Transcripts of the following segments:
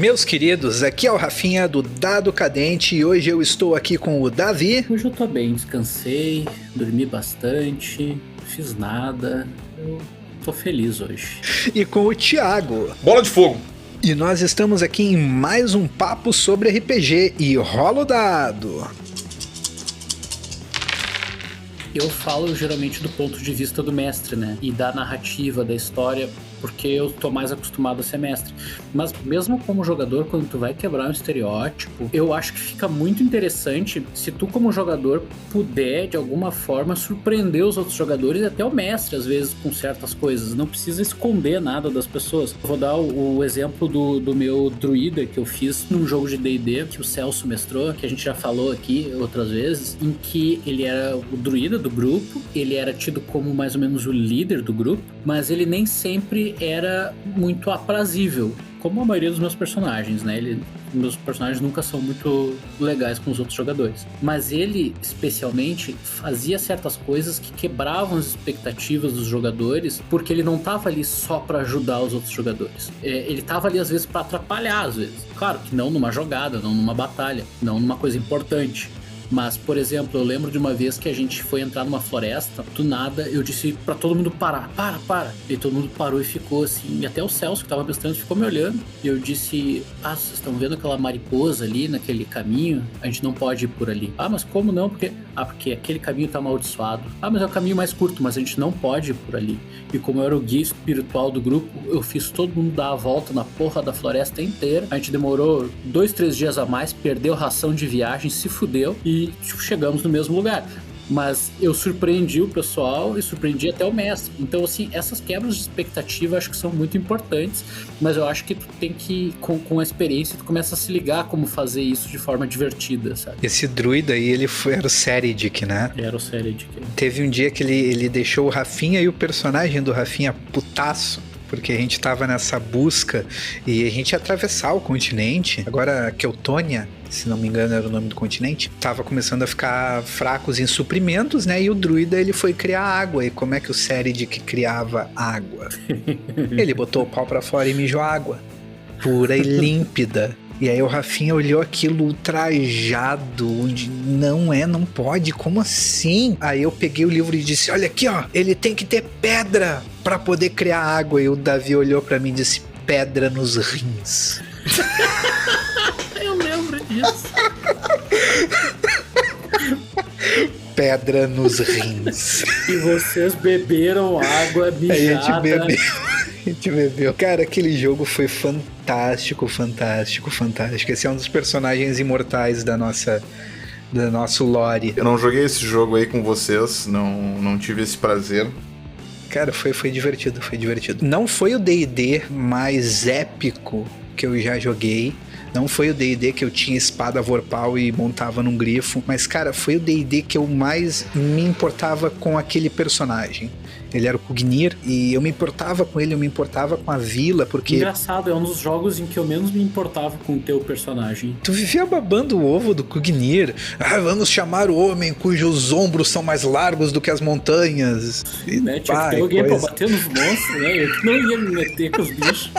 Meus queridos, aqui é o Rafinha do Dado Cadente e hoje eu estou aqui com o Davi. Hoje eu tô bem, descansei, dormi bastante, fiz nada, eu tô feliz hoje. E com o Thiago. Bola de fogo! E nós estamos aqui em mais um papo sobre RPG e rola o dado. Eu falo geralmente do ponto de vista do mestre, né? E da narrativa, da história, porque eu tô mais acostumado a ser mestre. Mas mesmo como jogador, quando tu vai quebrar um estereótipo, eu acho que fica muito interessante se tu como jogador puder, de alguma forma, surpreender os outros jogadores e até o mestre, às vezes, com certas coisas. Não precisa esconder nada das pessoas. Vou dar o exemplo do meu druida que eu fiz num jogo de D&D, que o Celso mestrou, que a gente já falou aqui outras vezes, em que ele era o druida do grupo, ele era tido como mais ou menos o líder do grupo, mas ele nem sempre era muito aprazível, como a maioria dos meus personagens, né? Meus personagens nunca são muito legais com os outros jogadores. Mas ele, especialmente, fazia certas coisas que quebravam as expectativas dos jogadores, porque ele não tava ali só pra ajudar os outros jogadores. Ele tava ali, às vezes, pra atrapalhar, às vezes. Claro que não numa jogada, não numa batalha, não numa coisa importante. Mas, por exemplo, eu lembro de uma vez que a gente foi entrar numa floresta, do nada eu disse pra todo mundo parar, para. E todo mundo parou e ficou assim, e até o Celso que tava mestrando ficou me olhando. E eu disse, vocês estão vendo aquela mariposa ali naquele caminho? A gente não pode ir por ali. Mas como não? Porque aquele caminho tá amaldiçoado. Mas é o caminho mais curto, mas a gente não pode ir por ali. E como eu era o guia espiritual do grupo, eu fiz todo mundo dar a volta na porra da floresta inteira. A gente demorou 2-3 dias a mais, perdeu ração de viagem, se fudeu e chegamos no mesmo lugar. Mas eu surpreendi o pessoal e surpreendi até o mestre. Então, assim, essas quebras de expectativa acho que são muito importantes, mas eu acho que tu tem que, com a experiência, tu começa a se ligar como fazer isso de forma divertida, sabe? Esse druida aí, era o Seridic, né? Era o Seridic. Teve um dia que ele deixou o Rafinha e o personagem do Rafinha putaço, porque a gente tava nessa busca e a gente ia atravessar o continente. Agora, Queltônia, se não me engano era o nome do continente, tava começando a ficar fracos em suprimentos, né? E o druida, ele foi criar água. E como é que o Seridic criava água? Ele botou o pau pra fora e mijou água. Pura e límpida. E aí o Rafinha olhou aquilo ultrajado, não pode, como assim? Aí eu peguei o livro e disse, olha aqui ó, ele tem que ter pedra pra poder criar água. E o Davi olhou pra mim e disse, pedra nos rins. Eu lembro disso. Pedra nos rins. E vocês beberam água mijada. A gente bebeu. Cara, aquele jogo foi fantástico. Esse é um dos personagens imortais do nosso lore. Eu não joguei esse jogo aí com vocês, não tive esse prazer. Cara, foi divertido. Não foi o D&D mais épico que eu já joguei. Não foi o D&D que eu tinha espada vorpal e montava num grifo. Mas, cara, foi o D&D que eu mais me importava com aquele personagem. Ele era o Kugnir e eu me importava com ele, eu me importava com a vila, porque... Engraçado, é um dos jogos em que eu menos me importava com o teu personagem. Tu vivia babando o ovo do Kugnir. Vamos chamar o homem cujos ombros são mais largos do que as montanhas. Sim, né? Tinha que ter alguém pra bater nos monstros, né? Eu não ia me meter com os bichos.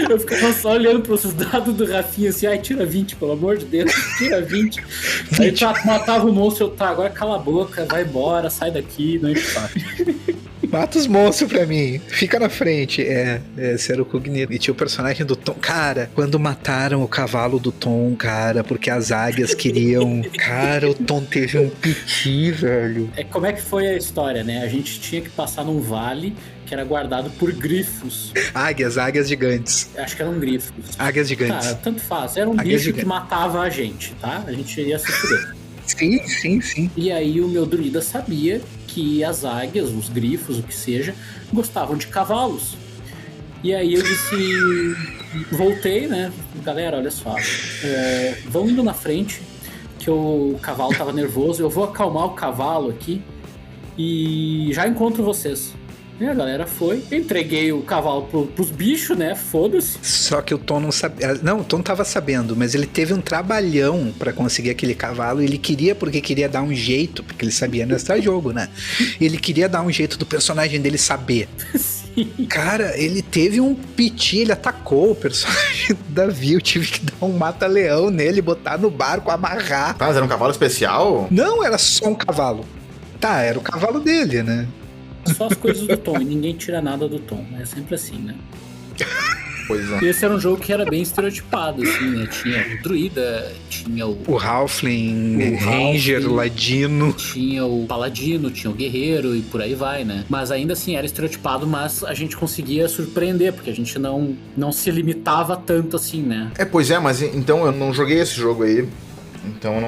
Eu ficava só olhando pros dados do Rafinha assim, tira 20, pelo amor de Deus, tira 20. Aí matava o monstro, agora cala a boca, vai embora, sai daqui, não enche o saco. Mata os monstros pra mim, fica na frente. Esse era o Kugnir. E tinha o personagem do Tom. Cara, quando mataram o cavalo do Tom, cara, porque as águias queriam... Cara, o Tom teve um piti, velho. Como é que foi a história, né? A gente tinha que passar num vale que era guardado por grifos. Águias gigantes. Acho que eram grifos. Águias gigantes. Cara, tanto faz. Era um bicho que matava a gente, tá? A gente iria se fuder. Sim. E aí o meu druida sabia que as águias, os grifos, o que seja, gostavam de cavalos. E aí eu disse... Voltei, né? Galera, olha só. Vão indo na frente, que o cavalo tava nervoso. Eu vou acalmar o cavalo aqui e já encontro vocês. E a galera foi, entreguei o cavalo pros bichos, né? Foda-se. Só que o Tom não sabia. Não, o Tom tava sabendo, mas ele teve um trabalhão pra conseguir aquele cavalo. Ele queria, porque queria dar um jeito, porque ele sabia nesse jogo, né? Ele queria dar um jeito do personagem dele saber. Sim. Cara, ele teve um piti, ele atacou o personagem do Davi. Eu tive que dar um mata-leão nele, botar no barco, amarrar. Mas era um cavalo especial? Não, era só um cavalo. Tá, era o cavalo dele, né? Só as coisas do Tom, e ninguém tira nada do Tom. É sempre assim, né? Pois é. E esse era um jogo que era bem estereotipado, assim, né? Tinha o druida, tinha O Halfling, Ranger, Ladino. tinha o paladino, tinha o guerreiro e por aí vai, né? Mas ainda assim era estereotipado, mas a gente conseguia surpreender, porque a gente não se limitava tanto assim, né? Pois é, mas então eu não joguei esse jogo aí, então eu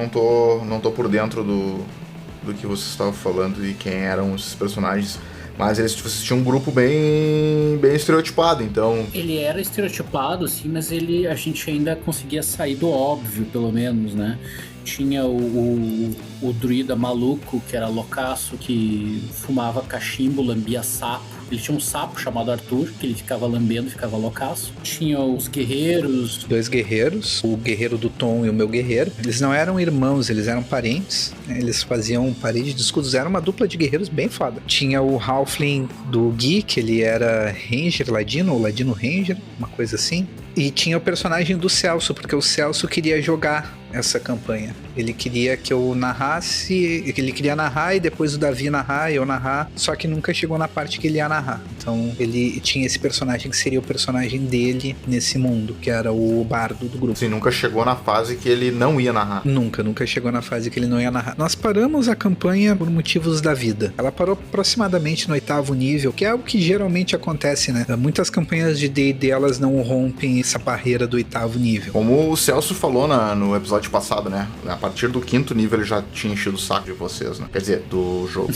não tô por dentro do que você estava falando e quem eram esses personagens. Mas eles tinham um grupo bem estereotipado, então... Ele era estereotipado, sim, mas a gente ainda conseguia sair do óbvio, pelo menos, né? Tinha o druida maluco, que era loucaço, que fumava cachimbo, lambia sapo. Ele tinha um sapo chamado Arthur, que ele ficava lambendo, ficava loucaço. Tinha os guerreiros. 2 guerreiros, o guerreiro do Tom e o meu guerreiro. Eles não eram irmãos, eles eram parentes. Eles faziam parede de escudos, era uma dupla de guerreiros bem foda. Tinha o Halfling do Gui, que ele era Ranger, Ladino, ou Ladino Ranger, uma coisa assim. E tinha o personagem do Celso, porque o Celso queria jogar essa campanha. Ele queria que eu narrasse, ele queria narrar e depois o Davi narrar e eu narrar, só que nunca chegou na parte que ele ia narrar. Então ele tinha esse personagem que seria o personagem dele nesse mundo, que era o bardo do grupo. Sim, nunca chegou na fase que ele não ia narrar. Nunca chegou na fase que ele não ia narrar. Nós paramos a campanha por motivos da vida. Ela parou aproximadamente no 8º nível, que é o que geralmente acontece, né? Muitas campanhas de D&D, elas não rompem essa barreira do 8º nível. Como o Celso falou no episódio passado, né? A partir do 5º nível ele já tinha enchido o saco de vocês, né? Quer dizer, do jogo.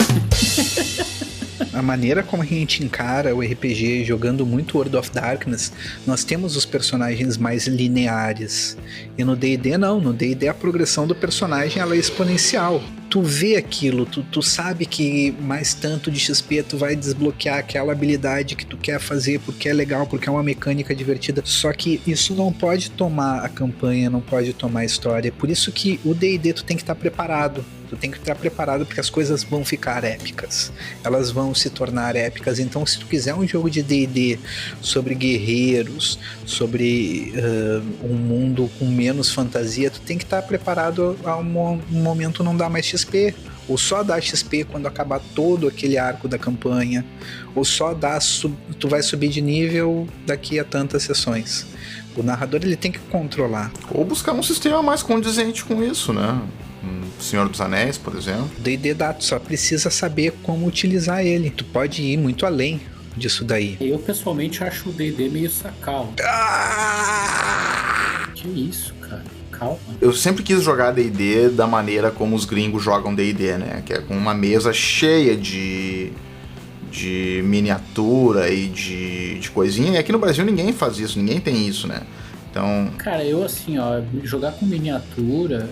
A maneira como a gente encara o RPG jogando muito World of Darkness, nós temos os personagens mais lineares. E no D&D não, no D&D a progressão do personagem ela é exponencial. Tu vê aquilo, tu sabe que mais tanto de XP tu vai desbloquear aquela habilidade que tu quer fazer porque é legal, porque é uma mecânica divertida. Só que isso não pode tomar a campanha, não pode tomar a história. Por isso que o D&D tu tem que estar preparado. Tu tem que estar preparado porque as coisas vão ficar épicas. Elas vão se tornar épicas. Então, se tu quiser um jogo de D&D sobre guerreiros, sobre um mundo com menos fantasia, tu tem que estar preparado a um momento não dar mais XP. Ou só dar XP quando acabar todo aquele arco da campanha. Ou só tu vai subir de nível daqui a tantas sessões. O narrador ele tem que controlar. Ou buscar um sistema mais condizente com isso, né? Senhor dos Anéis, por exemplo. O D&D dá, tu só precisa saber como utilizar ele. Tu pode ir muito além disso daí. Eu pessoalmente acho o D&D meio sacal. Que isso, cara? Calma. Eu sempre quis jogar D&D da maneira como os gringos jogam D&D, né? Que é com uma mesa cheia de miniatura e de coisinha. E aqui no Brasil ninguém faz isso, ninguém tem isso, né? Então... Cara, eu assim, ó, jogar com miniatura,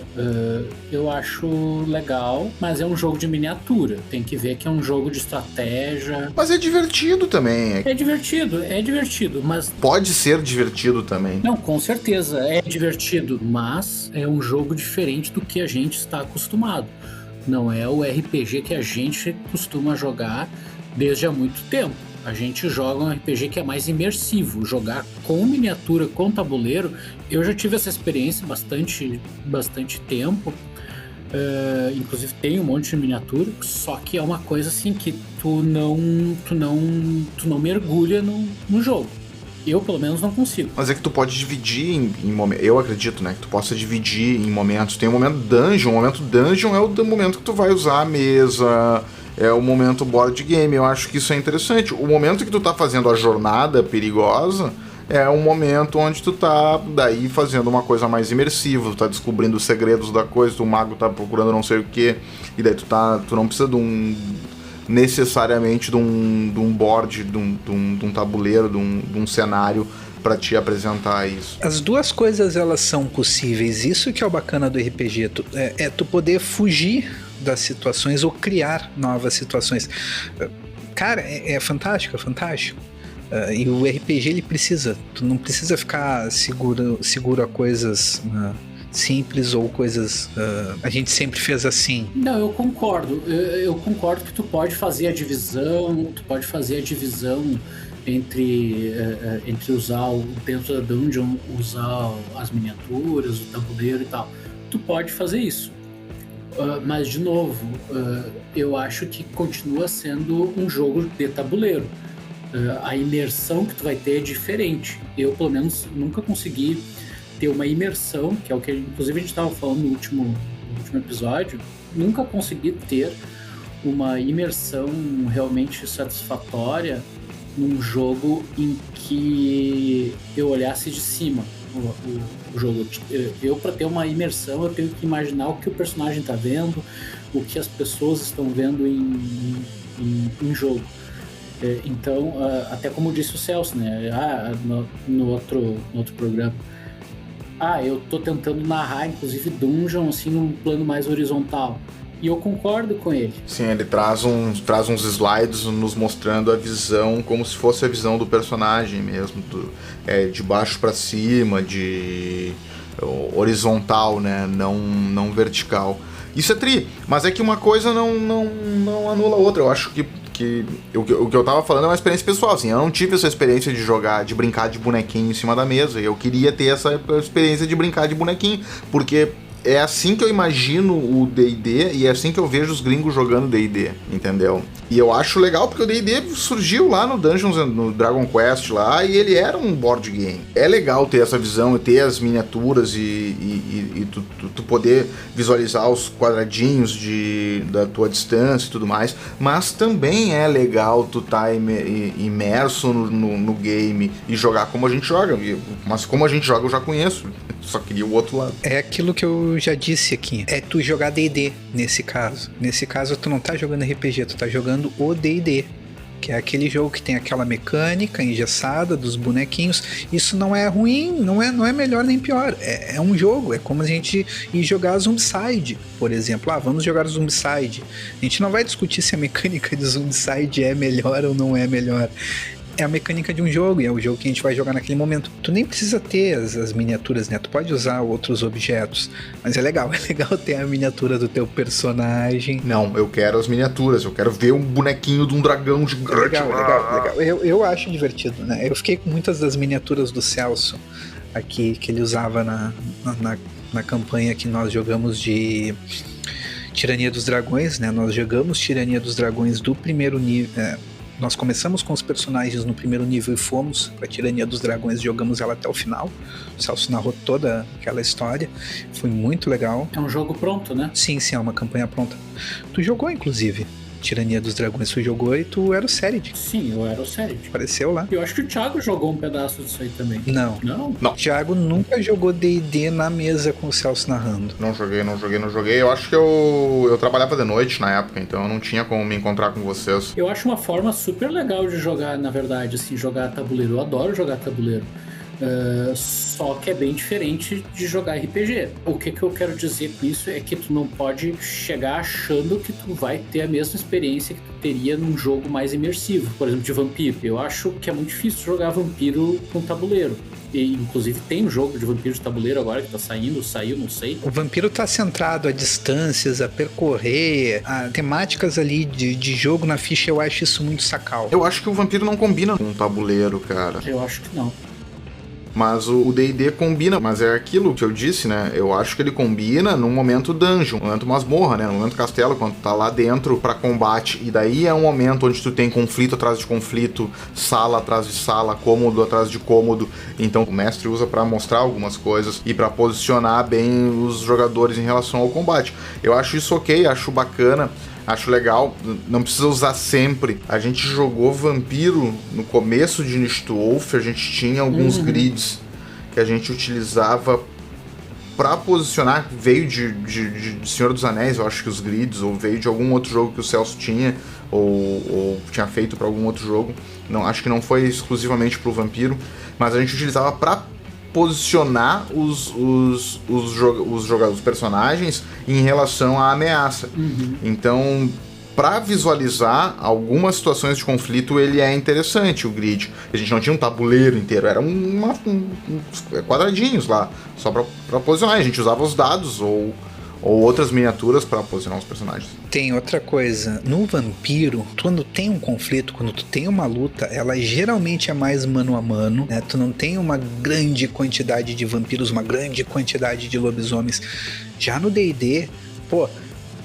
eu acho legal, mas é um jogo de miniatura. Tem que ver que é um jogo de estratégia. Mas é divertido também. É divertido, mas... Pode ser divertido também. Não, com certeza, é divertido, mas é um jogo diferente do que a gente está acostumado. Não é o RPG que a gente costuma jogar desde há muito tempo. A gente joga um RPG que é mais imersivo. Jogar com miniatura, com tabuleiro, eu já tive essa experiência bastante tempo. Inclusive tem um monte de miniatura, só que é uma coisa assim que tu não mergulha no jogo. Eu, pelo menos, não consigo. Mas é que tu pode dividir em momentos. Eu acredito, né? Que tu possa dividir em momentos. Tem o momento dungeon. O momento dungeon é o momento que tu vai usar a mesa. É o momento board game. Eu acho que isso é interessante. O momento que tu tá fazendo a jornada perigosa é um momento onde tu tá daí fazendo uma coisa mais imersiva. Tu tá descobrindo os segredos da coisa. O mago tá procurando não sei o que. E daí tu não precisa necessariamente de um board, de um tabuleiro, de um cenário para te apresentar isso. As duas coisas elas são possíveis. Isso que é o bacana do RPG, tu poder fugir das situações ou criar novas situações. Cara, é fantástico, é fantástico. E o RPG ele tu não precisa ficar seguro a coisas simples ou coisas a gente sempre fez assim. Não, eu concordo. Eu concordo que tu pode fazer a divisão entre usar dentro da dungeon, usar as miniaturas, o tabuleiro e tal. Tu pode fazer isso. Mas, de novo, eu acho que continua sendo um jogo de tabuleiro. A imersão que tu vai ter é diferente. Eu, pelo menos, nunca consegui ter uma imersão, que é o que inclusive a gente estava falando no último episódio, nunca consegui ter uma imersão realmente satisfatória num jogo em que eu olhasse de cima o jogo. Eu, para ter uma imersão, eu tenho que imaginar o que o personagem está vendo, o que as pessoas estão vendo em jogo. Então, até como disse o Celso, né? No outro programa, eu tô tentando narrar, inclusive, dungeon, assim, num plano mais horizontal. E eu concordo com ele. Sim, ele traz uns slides nos mostrando a visão, como se fosse a visão do personagem mesmo, de baixo para cima, de horizontal, né? Não vertical. Isso é tri, mas é que uma coisa não anula a outra. Eu acho que o que eu tava falando é uma experiência pessoal, assim. Eu não tive essa experiência de brincar de bonequinho em cima da mesa. Eu queria ter essa experiência de brincar de bonequinho, porque é assim que eu imagino o D&D e é assim que eu vejo os gringos jogando D&D, entendeu? E eu acho legal porque o D&D surgiu lá no Dungeons, no Dragon Quest lá, e ele era um board game. É legal ter essa visão e ter as miniaturas e tu poder visualizar os quadradinhos da tua distância e tudo mais, mas também é legal tu tá imerso no game e jogar como a gente joga. Mas como a gente joga eu já conheço, só queria o outro lado. É aquilo que eu já disse aqui, é tu jogar D&D nesse caso. Nesse caso tu não tá jogando RPG, tu tá jogando o D&D, que é aquele jogo que tem aquela mecânica engessada dos bonequinhos. Isso não é ruim, não é melhor nem pior, é um jogo, é como a gente ir jogar Zombicide, por exemplo. Vamos jogar Zombicide, a gente não vai discutir se a mecânica de Zombicide é melhor ou não é melhor. É a mecânica de um jogo, e é o jogo que a gente vai jogar naquele momento. Tu nem precisa ter as miniaturas, né? Tu pode usar outros objetos, mas é legal ter a miniatura do teu personagem. Não, eu quero as miniaturas, eu quero ver um bonequinho de um dragão gigante. Legal. Eu acho divertido, né? Eu fiquei com muitas das miniaturas do Celso aqui, que ele usava na campanha que nós jogamos de Tirania dos Dragões, né? Nós jogamos Tirania dos Dragões do primeiro nível. Nós começamos com os personagens no primeiro nível e fomos pra Tirania dos Dragões, jogamos ela até o final. O Celso narrou toda aquela história, foi muito legal. É um jogo pronto, né? Sim, é uma campanha pronta. Tu jogou, inclusive, Tirania dos Dragões, tu jogou e tu era o Serid. Sim, eu era o Serid. Apareceu lá. Eu acho que o Thiago jogou um pedaço disso aí também. Não. Não? O Thiago nunca jogou D&D na mesa com o Celso narrando. Não joguei. Eu acho que eu trabalhava de noite na época, então eu não tinha como me encontrar com vocês. Eu acho uma forma super legal de jogar, na verdade, assim, jogar tabuleiro. Eu adoro jogar tabuleiro. Só que é bem diferente de jogar RPG. O que eu quero dizer com isso é que tu não pode chegar achando que tu vai ter a mesma experiência que tu teria num jogo mais imersivo, por exemplo, de vampiro. Eu acho que é muito difícil jogar vampiro com tabuleiro. E, inclusive, tem um jogo de vampiro de tabuleiro agora que tá saiu, não sei. O vampiro tá centrado a distâncias, a percorrer, a temáticas ali de jogo na ficha. Eu acho isso muito sacal. Eu acho que o vampiro não combina com um tabuleiro, cara. Eu acho que não. Mas o D&D combina, mas é aquilo que eu disse, né? Eu acho que ele combina num momento dungeon, no momento masmorra, né? No momento castelo, quando tu tá lá dentro pra combate. E daí é um momento onde tu tem conflito atrás de conflito, sala atrás de sala, cômodo atrás de cômodo. Então o mestre usa pra mostrar algumas coisas e pra posicionar bem os jogadores em relação ao combate. Eu acho isso ok, acho bacana. Acho legal, não precisa usar sempre. A gente jogou Vampiro no começo de Nistwolf, a gente tinha alguns grids que a gente utilizava pra posicionar. Veio de Senhor dos Anéis, eu acho que os grids, ou veio de algum outro jogo que o Celso tinha, ou tinha feito pra algum outro jogo. Não, acho que não foi exclusivamente pro Vampiro, mas a gente utilizava pra posicionar os personagens em relação à ameaça. Então, para visualizar algumas situações de conflito, ele é interessante, o grid. A gente não tinha um tabuleiro inteiro, era quadradinhos lá, só para posicionar. A gente usava os dados ou ou outras miniaturas para posicionar os personagens. Tem outra coisa, no Vampiro, quando tem um conflito, quando tu tem uma luta, ela geralmente é mais mano a mano, né? Tu não tem uma grande quantidade de vampiros, uma grande quantidade de lobisomens. Já no D&D, pô,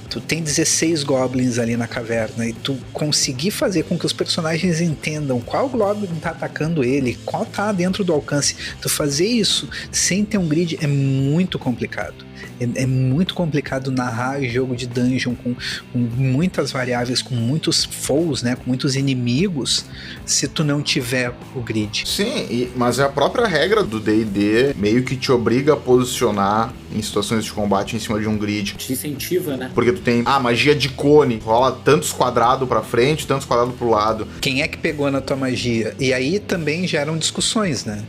tu tem 16 goblins ali na caverna e tu conseguir fazer com que os personagens entendam qual goblin tá atacando ele, qual tá dentro do alcance, tu fazer isso sem ter um grid é muito complicado. É muito complicado narrar jogo de dungeon com muitas variáveis, com muitos foes, né, com muitos inimigos, se tu não tiver o grid. Sim, mas a própria regra do D&D meio que te obriga a posicionar em situações de combate em cima de um grid. Te incentiva, né? Porque tu tem magia de cone, rola tantos quadrados pra frente, tantos quadrados pro lado. Quem é que pegou na tua magia? E aí também geram discussões, né?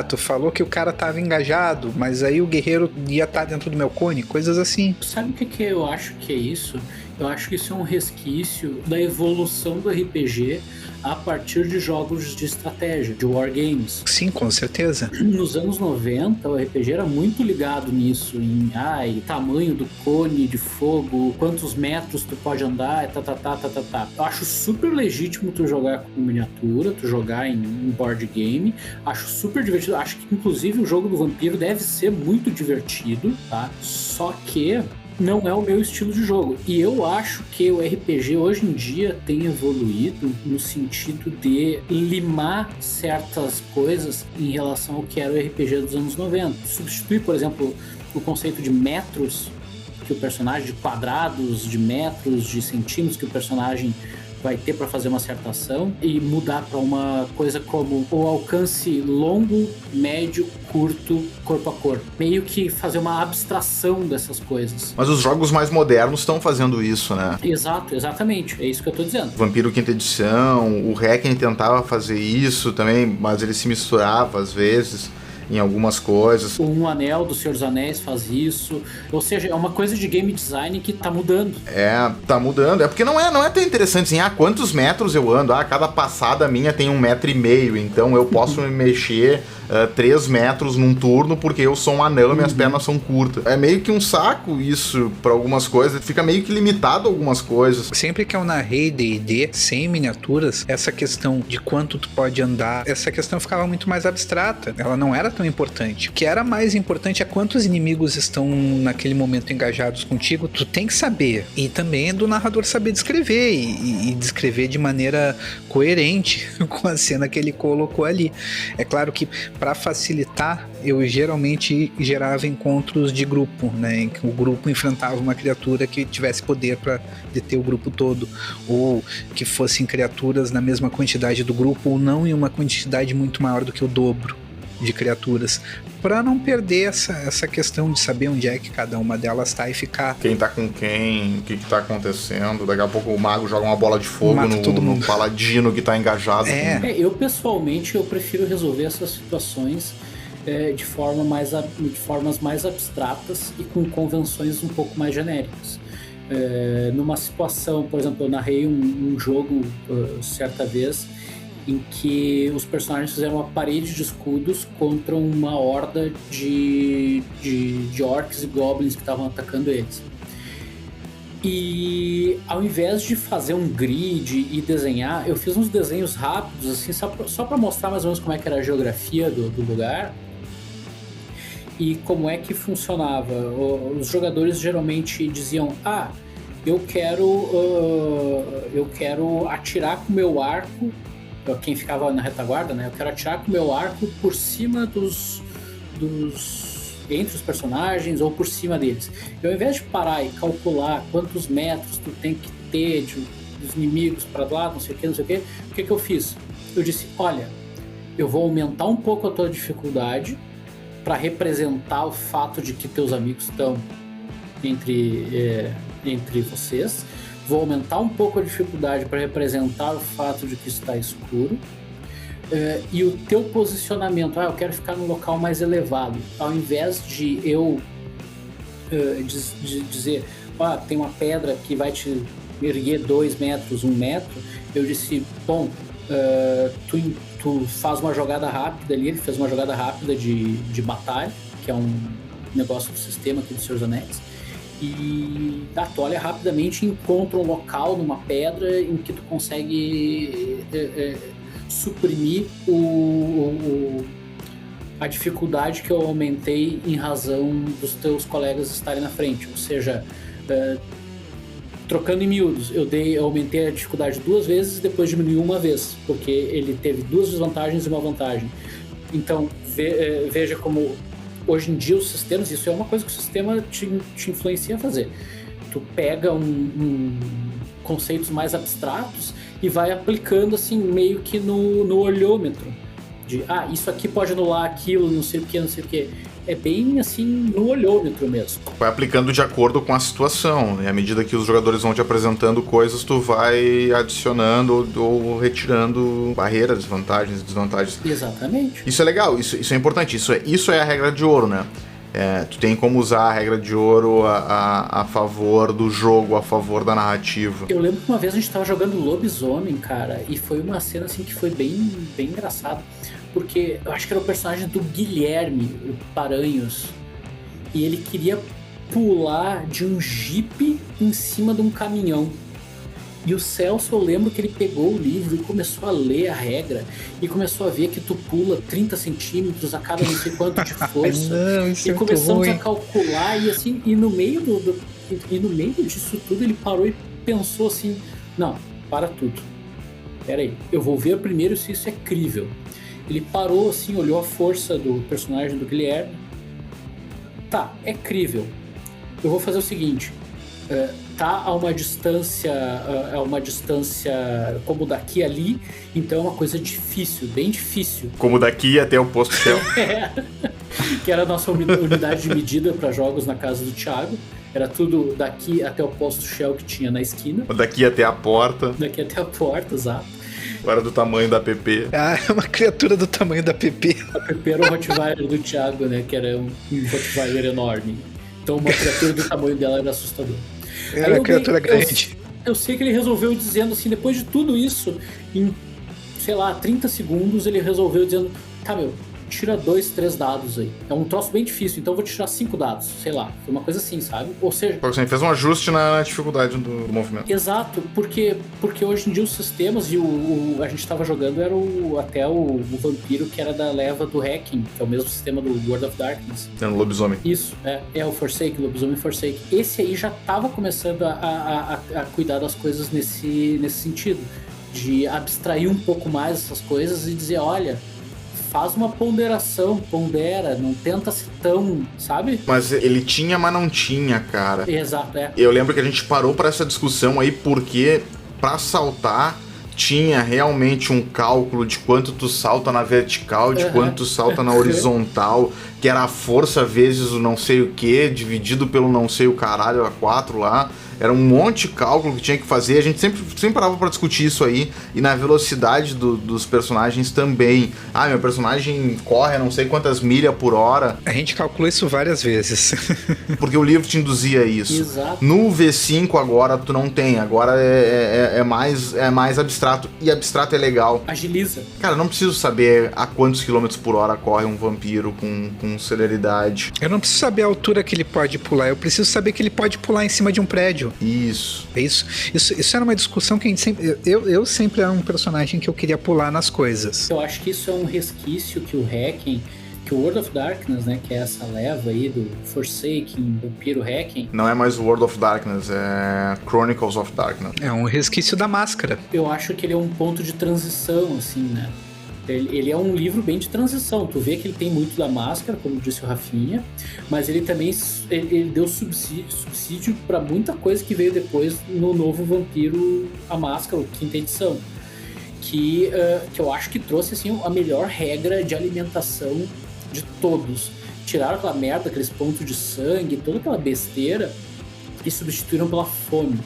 Tu falou que o cara tava engajado, mas aí o guerreiro ia estar dentro do meu cone, coisas assim. Sabe o que eu acho que é isso? Eu acho que isso é um resquício da evolução do RPG a partir de jogos de estratégia, de wargames. Sim, com certeza. Nos anos 90, o RPG era muito ligado nisso, em tamanho do cone de fogo, quantos metros tu pode andar, Eu acho super legítimo tu jogar com miniatura, tu jogar em board game, acho super divertido, acho que inclusive o jogo do Vampiro deve ser muito divertido, tá? Só que não é o meu estilo de jogo. E eu acho que o RPG hoje em dia tem evoluído no sentido de limar certas coisas em relação ao que era o RPG dos anos 90. Substituir, por exemplo, o conceito de metros que o personagem, de quadrados, de metros, de centímetros que o personagem vai ter para fazer uma certa ação e mudar para uma coisa como o alcance longo, médio, curto, corpo a corpo. Meio que fazer uma abstração dessas coisas. Mas os jogos mais modernos estão fazendo isso, né? Exato, exatamente. É isso que eu tô dizendo. Vampiro Quinta Edição, o Requiem tentava fazer isso também, mas ele se misturava às vezes em algumas coisas. O Um Anel do Senhor dos Anéis faz isso. Ou seja, é uma coisa de game design que tá mudando. Tá mudando. É porque não é tão interessante assim, quantos metros eu ando? Cada passada minha tem 1,5 m, então eu posso me mexer 3 metros num turno porque eu sou um anão e minhas pernas são curtas. É meio que um saco isso pra algumas coisas, fica meio que limitado a algumas coisas. Sempre que eu narrei D&D sem miniaturas, essa questão de quanto tu pode andar, essa questão ficava muito mais abstrata. Ela não era tão importante. O que era mais importante é quantos inimigos estão naquele momento engajados contigo, tu tem que saber. E também é do narrador saber descrever e descrever de maneira coerente com a cena que ele colocou ali. É claro que para facilitar, eu geralmente gerava encontros de grupo, né, em que o grupo enfrentava uma criatura que tivesse poder para deter o grupo todo, ou que fossem criaturas na mesma quantidade do grupo, ou não em uma quantidade muito maior do que o dobro de criaturas, para não perder essa questão de saber onde é que cada uma delas tá e ficar... Quem tá com quem, o que tá acontecendo, daqui a pouco o mago joga uma bola de fogo no paladino que tá engajado. Eu pessoalmente, eu prefiro resolver essas situações de formas mais abstratas e com convenções um pouco mais genéricas. Numa situação, por exemplo, eu narrei um jogo certa vez em que os personagens fizeram uma parede de escudos contra uma horda de orcs e goblins que estavam atacando eles. E ao invés de fazer um grid e desenhar, eu fiz uns desenhos rápidos, assim, só para mostrar mais ou menos como é que era a geografia do lugar e como é que funcionava. Os jogadores geralmente diziam: eu quero atirar com o meu arco. Quem ficava na retaguarda, né? Eu quero atirar com o meu arco por cima entre os personagens ou por cima deles. E ao invés de parar e calcular quantos metros tu tem que ter dos inimigos para lá, não sei o que, o que eu fiz? Eu disse: olha, eu vou aumentar um pouco a tua dificuldade para representar o fato de que teus amigos estão entre vocês. Vou aumentar um pouco a dificuldade para representar o fato de que está escuro. E o teu posicionamento, eu quero ficar num local mais elevado. Ao invés de eu dizer, tem uma pedra que vai te erguer 2 metros, 1 metro, eu disse, tu faz uma jogada rápida ali. Ele fez uma jogada rápida de batalha, que é negócio do sistema aqui do Senhor dos Anéis. E tu olha rapidamente e encontra um local numa pedra em que tu consegue suprimir a dificuldade que eu aumentei em razão dos teus colegas estarem na frente. Ou seja, trocando em miúdos, eu aumentei a dificuldade 2 vezes e depois diminuí 1 vez, porque ele teve 2 desvantagens e 1 vantagem. Então, veja como hoje em dia os sistemas, isso é uma coisa que o sistema te influencia a fazer. Tu pega conceitos mais abstratos e vai aplicando assim meio que no olhômetro. De, isso aqui pode anular aquilo, não sei o que, não sei o que. É bem assim no olhômetro mesmo. Vai aplicando de acordo com a situação, né? À medida que os jogadores vão te apresentando coisas, tu vai adicionando ou retirando barreiras, vantagens, desvantagens. Exatamente. Isso é legal, isso é importante, isso é a regra de ouro, né? Tu tem como usar a regra de ouro a favor do jogo, a favor da narrativa. Eu lembro que uma vez a gente tava jogando Lobisomem, cara, e foi uma cena assim que foi bem, bem engraçada. Porque eu acho que era o personagem do Guilherme, o Paranhos, e ele queria pular de um jipe em cima de um caminhão. E o Celso, eu lembro que ele pegou o livro e começou a ler a regra e começou a ver que tu pula 30 centímetros a cada não sei quanto de força. Não, isso e é começamos ruim. a calcular e assim, e no meio disso tudo ele parou e pensou assim, não, para tudo. Pera aí, eu vou ver primeiro se isso é crível. Ele parou assim, olhou a força do personagem do Guilherme. Tá, é crível. Eu vou fazer o seguinte, tá a uma distância como daqui ali, então é uma coisa difícil, bem difícil. Como daqui até o posto Shell. Que era a nossa unidade de medida para jogos na casa do Thiago. Era tudo daqui até o posto Shell que tinha na esquina. Daqui até a porta. Daqui até a porta, exato. Era do tamanho da PP. É uma criatura do tamanho da PP. A PP era o Rottweiler do Thiago, né? Que era um Rottweiler enorme. Então uma criatura do tamanho dela era assustadora. Era uma criatura grande. Eu sei que ele resolveu dizendo assim, depois de tudo isso, em, sei lá, 30 segundos, ele resolveu dizendo, tá, meu, tira 2, 3 dados aí. É um troço bem difícil, então eu vou tirar 5 dados, sei lá. Foi uma coisa assim, sabe? Ou seja... Você fez um ajuste na dificuldade do movimento. Exato, porque hoje em dia os sistemas, e a gente estava jogando, era até o vampiro que era da leva do Hacking, que é o mesmo sistema do World of Darkness. É um lobisomem. Isso, é o Forsake, lobisomem Forsake. Esse aí já estava começando a cuidar das coisas nesse sentido, de abstrair um pouco mais essas coisas e dizer, olha... Faz uma pondera, não tenta ser tão, sabe? Mas ele tinha, mas não tinha, cara. Exato, Eu lembro que a gente parou para essa discussão aí porque pra saltar tinha realmente um cálculo de quanto tu salta na vertical, de quanto tu salta na horizontal, que era a força vezes o não sei o que, dividido pelo não sei o caralho, a 4 lá. Era um monte de cálculo que tinha que fazer. A gente sempre parava pra discutir isso aí. E na velocidade dos personagens também. Meu personagem corre a não sei quantas milhas por hora. A gente calculou isso várias vezes. Porque o livro te induzia isso. Exato. No V5 agora tu não tem. Agora é mais abstrato. E abstrato é legal. Agiliza. Cara, eu não preciso saber a quantos quilômetros por hora corre um vampiro com celeridade. Eu não preciso saber a altura que ele pode pular. Eu preciso saber que ele pode pular em cima de um prédio. Isso. É isso. Isso era uma discussão que a gente sempre... Eu sempre era um personagem que eu queria pular nas coisas. Eu acho que isso é um resquício que o Hacking, que o World of Darkness, né, que é essa leva aí do Forsaken, Vampiro Hacking. Não é mais World of Darkness, é Chronicles of Darkness. É um resquício da Máscara. Eu acho que ele é um ponto de transição, assim, né? Ele é um livro bem de transição. Tu vê que ele tem muito da Máscara, como disse o Rafinha, mas ele também ele deu subsídio para muita coisa que veio depois no novo Vampiro, a Máscara, a 5ª edição. Que eu acho que trouxe assim, a melhor regra de alimentação de todos. Tiraram aquela merda, aqueles pontos de sangue, toda aquela besteira e substituíram pela fome.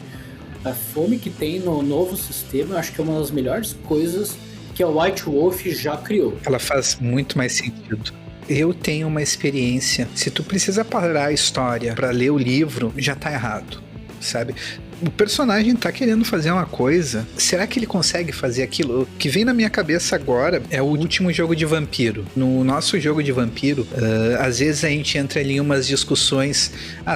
A fome que tem no novo sistema, eu acho que é uma das melhores coisas que a White Wolf já criou. Ela faz muito mais sentido. Eu tenho uma experiência. Se tu precisa parar a história pra ler o livro, já tá errado. sabe? O personagem tá querendo fazer uma coisa, será que ele consegue fazer aquilo? O que vem na minha cabeça agora é o último jogo de vampiro. No nosso jogo de vampiro, às vezes a gente entra ali em umas discussões,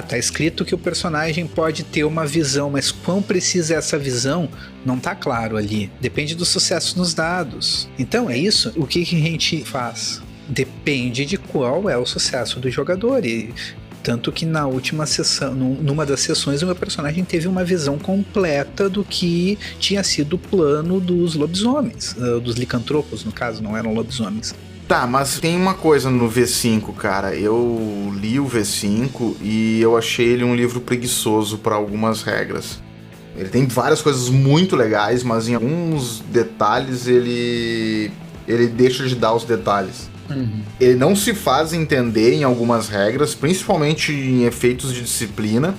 tá escrito que o personagem pode ter uma visão, mas quão precisa essa visão? Não tá claro ali. Depende do sucesso nos dados. Então é isso, o que a gente faz? Depende de qual é o sucesso do jogador. E tanto que na última sessão, numa das sessões, o meu personagem teve uma visão completa do que tinha sido o plano dos lobisomens, dos licantropos, no caso, não eram lobisomens. Tá, mas tem uma coisa no V5, cara. Eu li o V5 e eu achei ele um livro preguiçoso para algumas regras. Ele tem várias coisas muito legais, mas em alguns detalhes ele deixa de dar os detalhes. Uhum. Ele não se faz entender em algumas regras, principalmente em efeitos de disciplina,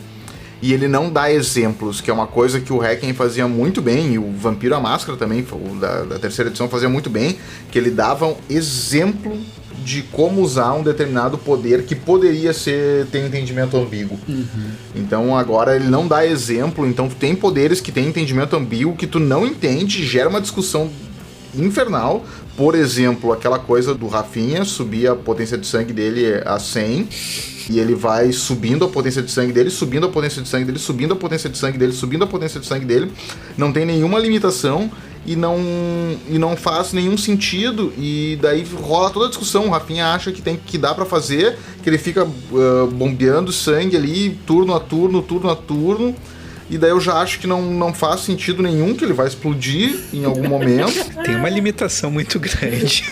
e ele não dá exemplos, que é uma coisa que o Requiem fazia muito bem, e o Vampiro à Máscara também, o da terceira edição, fazia muito bem, que ele dava um exemplo de como usar um determinado poder que poderia ter entendimento ambíguo. Uhum. Então agora ele não dá exemplo, então tem poderes que tem entendimento ambíguo que tu não entende, gera uma discussão infernal. Por exemplo, aquela coisa do Rafinha subir a potência de sangue dele a 100 e ele vai subindo a potência de sangue dele, subindo a potência de sangue dele, subindo a potência de sangue dele, subindo a potência de sangue dele, não tem nenhuma limitação e não faz nenhum sentido, e daí rola toda a discussão. O Rafinha acha que dá pra fazer, que ele fica bombeando sangue ali, turno a turno, e daí eu já acho que não faz sentido nenhum, que ele vai explodir em algum momento. Tem uma limitação muito grande.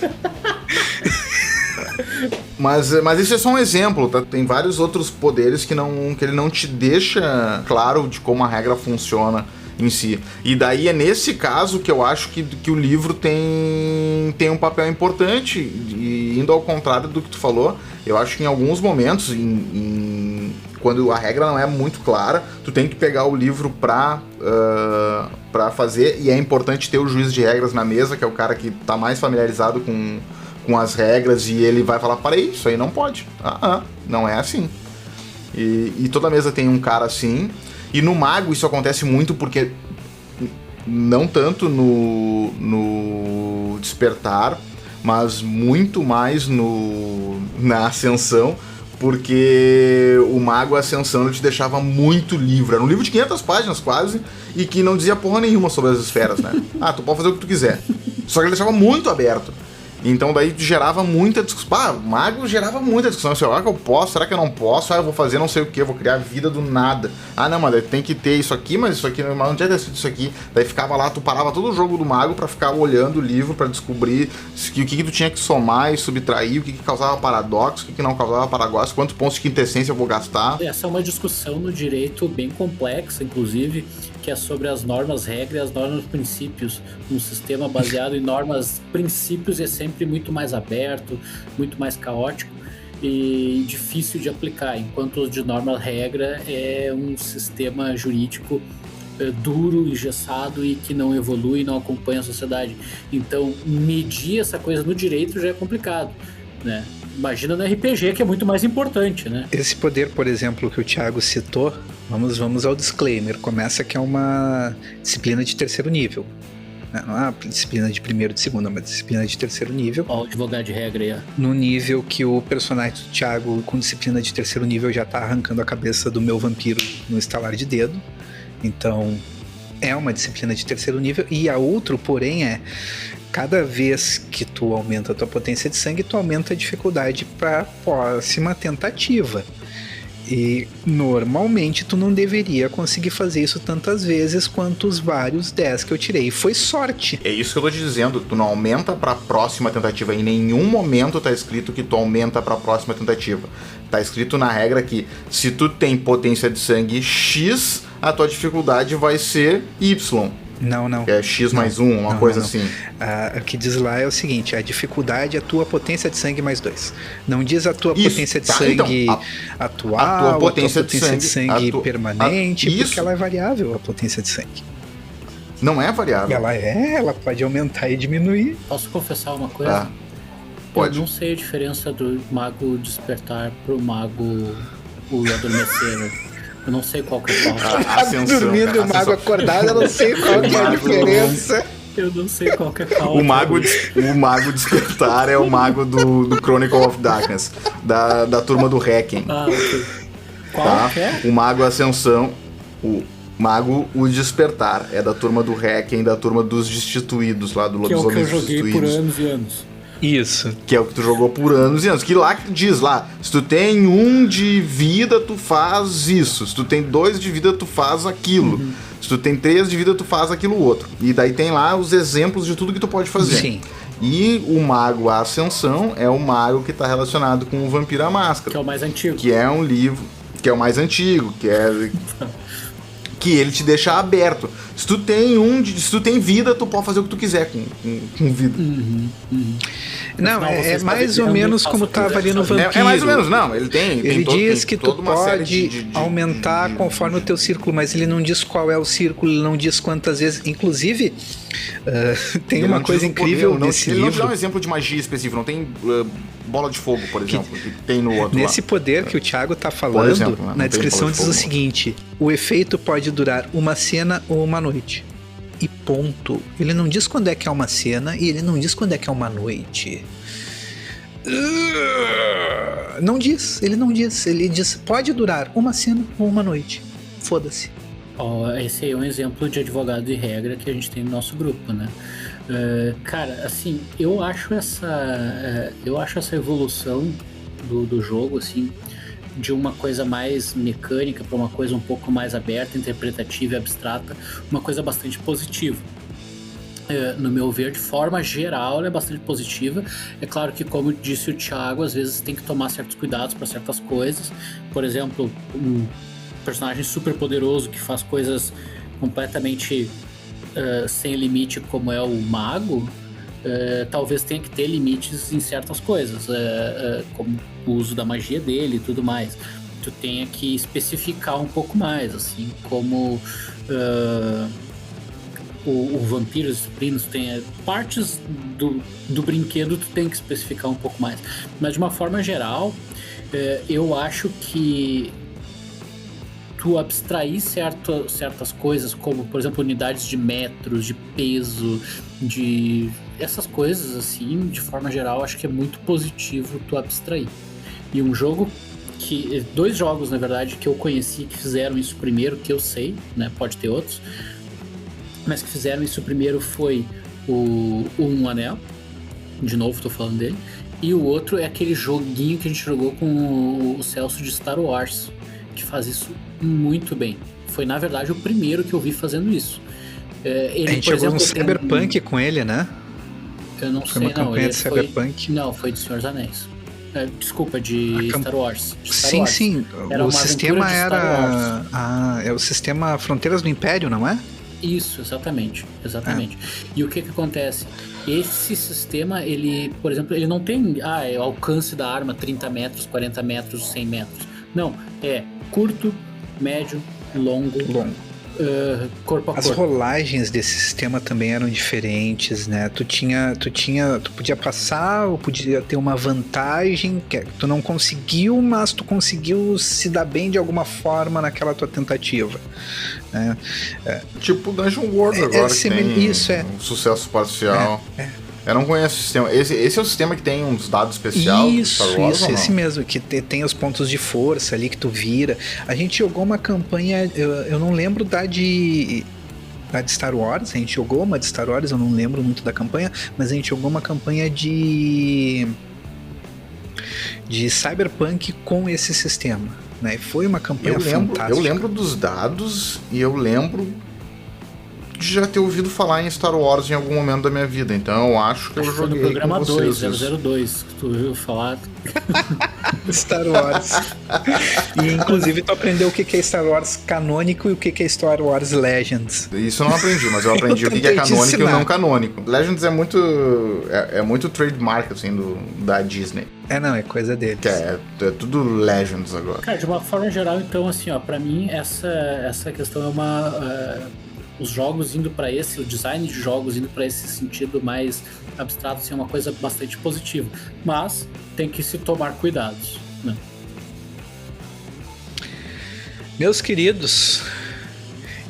Mas isso é só um exemplo, tá? Tem vários outros poderes que ele não te deixa claro de como a regra funciona em si. E daí é nesse caso que eu acho que o livro tem um papel importante, e indo ao contrário do que tu falou, eu acho que em alguns momentos, quando a regra não é muito clara, tu tem que pegar o livro pra fazer, e é importante ter o juiz de regras na mesa, que é o cara que tá mais familiarizado com as regras, e ele vai falar, parei, isso aí não pode. Não é assim. E toda mesa tem um cara assim, e no Mago isso acontece muito porque, não tanto no Despertar, mas muito mais na Ascensão, porque o Mago Ascensão ele te deixava muito livre. Era um livro de 500 páginas quase, e que não dizia porra nenhuma sobre as esferas, né? Tu pode fazer o que tu quiser. Só que ele deixava muito aberto. Então daí gerava muita discussão. O Mago gerava muita discussão. Será que eu posso? Será que eu não posso? Eu vou fazer não sei o que, vou criar vida do nada. Não, mas tem que ter isso aqui, mas isso aqui, mas onde é que é isso aqui? Daí ficava lá, tu parava todo o jogo do Mago pra ficar olhando o livro, pra descobrir o que tu tinha que somar e subtrair, o que causava paradoxo, o que não causava paradoxo, quantos pontos de quintessência eu vou gastar. Essa é uma discussão no direito bem complexa, inclusive, que é sobre as normas regras e as normas princípios. Um sistema baseado em normas princípios é sempre muito mais aberto, muito mais caótico e difícil de aplicar, enquanto o de norma regra é um sistema jurídico duro, engessado e que não evolui, não acompanha a sociedade. Então, medir essa coisa no direito já é complicado, né? Imagina no RPG, que é muito mais importante, né? Esse poder, por exemplo, que o Thiago citou, vamos ao disclaimer. Começa que é uma disciplina de terceiro nível. Não é uma disciplina de primeiro e de segundo, é uma disciplina de terceiro nível. Ó, o advogado de regra aí, ó. No nível que o personagem do Thiago, com disciplina de terceiro nível, já tá arrancando a cabeça do meu vampiro no estalar de dedo. Então, é uma disciplina de terceiro nível. E a outro, porém, cada vez que tu aumenta a tua potência de sangue, tu aumenta a dificuldade para a próxima tentativa. E normalmente tu não deveria conseguir fazer isso tantas vezes quanto os vários 10 que eu tirei. Foi sorte. É isso que eu tô te dizendo, tu não aumenta pra próxima tentativa. Em nenhum momento tá escrito que tu aumenta pra próxima tentativa. Tá escrito na regra que se tu tem potência de sangue X, a tua dificuldade vai ser Y. Não. É X mais 1, uma coisa assim. O que diz lá é o seguinte: a dificuldade é a tua potência de sangue mais 2. Não diz a tua potência de sangue então, atual, a tua potência de sangue permanente, porque ela é variável, a potência de sangue. Não é variável. Ela pode aumentar e diminuir. Posso confessar uma coisa? Pode. Eu não sei a diferença do Mago Despertar pro Mago o Adormecer. Eu não sei qual que é qual. Ascensão, dormindo e o mago acordado, eu não sei qual que é a diferença. Eu não sei qual que é qual. O mago despertar é o mago do Chronicle of Darkness, da turma do Requiem. Ok. Qual Tá? que é? O mago Ascensão, o mago o Despertar, é da turma do Requiem, da turma dos Destituídos, lá do Que é o que eu Lobisomens joguei por Destituídos. anos e anos. Isso. Que é o que tu jogou por anos e anos. Que lá diz lá, se tu tem 1 de vida, tu faz isso. Se tu tem 2 de vida, tu faz aquilo. Se tu tem 3 de vida, tu faz aquilo outro. E daí tem lá os exemplos de tudo que tu pode fazer. Sim. E o mago Ascensão é o mago que está relacionado com o Vampiro à Máscara. Que é o mais antigo. Que é um livro que é o mais antigo, que ele te deixa aberto. Se tu tem vida, tu pode fazer o que tu quiser com vida. Não, é mais ou menos como tava ali no Vampiro. É mais ou menos, não. Ele diz que tu toda uma série pode aumentar conforme o teu círculo, mas ele não diz qual é o círculo, ele não diz quantas vezes. Inclusive, tem uma coisa incrível nesse livro. Ele não dá um exemplo de magia específico, não tem bola de fogo, por exemplo, que tem no outro nesse lá. Poder que o Thiago tá falando, exemplo, na descrição diz o seguinte: o efeito pode durar uma cena ou uma noite. E ponto. Ele não diz quando é que é uma cena e ele não diz quando é que é uma noite. Não diz, ele não diz. Ele diz, pode durar uma cena ou uma noite. Foda-se. Esse aí é um exemplo de advogado de regra que a gente tem no nosso grupo, né? Cara, assim, eu acho essa evolução do jogo, assim, de uma coisa mais mecânica para uma coisa um pouco mais aberta, interpretativa e abstrata, uma coisa bastante positiva. No meu ver, de forma geral, ela é bastante positiva. É claro que, como disse o Thiago, às vezes tem que tomar certos cuidados para certas coisas. Por exemplo, um personagem super poderoso que faz coisas completamente sem limite, como é o mago, talvez tenha que ter limites em certas coisas, como o uso da magia dele e tudo mais. Tu tenha que especificar um pouco mais, assim como o vampiro, os suprinos, tem partes do brinquedo, tu tem que especificar um pouco mais. Mas de uma forma geral, eu acho que tu abstrair certas coisas, como, por exemplo, unidades de metros, de peso, de essas coisas, assim, de forma geral, acho que é muito positivo tu abstrair. E um jogo que... 2 jogos, na verdade, que eu conheci que fizeram isso primeiro, que eu sei, né, pode ter outros, mas que fizeram isso primeiro foi o Um Anel, de novo tô falando dele, e o outro é aquele joguinho que a gente jogou com o Celso de Star Wars, que faz isso muito bem. Foi, na verdade, o primeiro que eu vi fazendo isso. A gente jogou um Cyberpunk com ele, né? Eu não foi sei, uma campanha de Cyberpunk. Não, foi de Senhor dos Anéis. Desculpa, de Star Wars. Sim, Wars. sim. O sistema era... é o sistema Fronteiras do Império, não é? Isso, exatamente. E o que acontece? Esse sistema, ele, por exemplo, ele não tem o alcance da arma 30 metros, 40 metros, 100 metros. Não, é curto, médio, longo. Corpo a corpo. As rolagens desse sistema também eram diferentes, né? Tu podia passar ou podia ter uma vantagem que tu não conseguiu, mas tu conseguiu se dar bem de alguma forma naquela tua tentativa, né? Tipo Dungeon World agora, que tem isso, um sucesso parcial. Eu não conheço o sistema. Esse é o sistema que tem uns dados especiais? Isso, esse mesmo, que tem os pontos de força ali que tu vira. A gente jogou uma campanha, eu não lembro da de Star Wars, a gente jogou uma de Star Wars, eu não lembro muito da campanha, mas a gente jogou uma campanha de Cyberpunk com esse sistema, né? E foi uma campanha fantástica. Eu lembro dos dados e eu lembro de já ter ouvido falar em Star Wars em algum momento da minha vida, então eu acho que eu joguei no programa com vocês. 002, que tu ouviu falar. Star Wars. E inclusive tu aprendeu o que é Star Wars canônico e o que é Star Wars Legends. Isso eu não aprendi, mas eu aprendi o que é canônico e o não canônico. Legends é muito trademark, assim, da Disney. Não, é coisa deles. Que é tudo Legends agora. Cara, de uma forma geral, então, assim, ó, pra mim, essa questão é uma... os jogos indo pra o design de jogos indo pra esse sentido mais abstrato, assim, é uma coisa bastante positiva. Mas tem que se tomar cuidados, né? Meus queridos,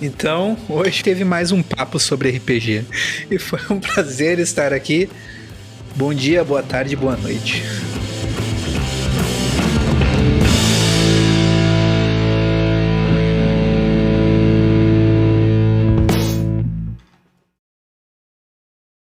então hoje teve mais um papo sobre RPG e foi um prazer estar aqui. Bom dia, boa tarde, boa noite.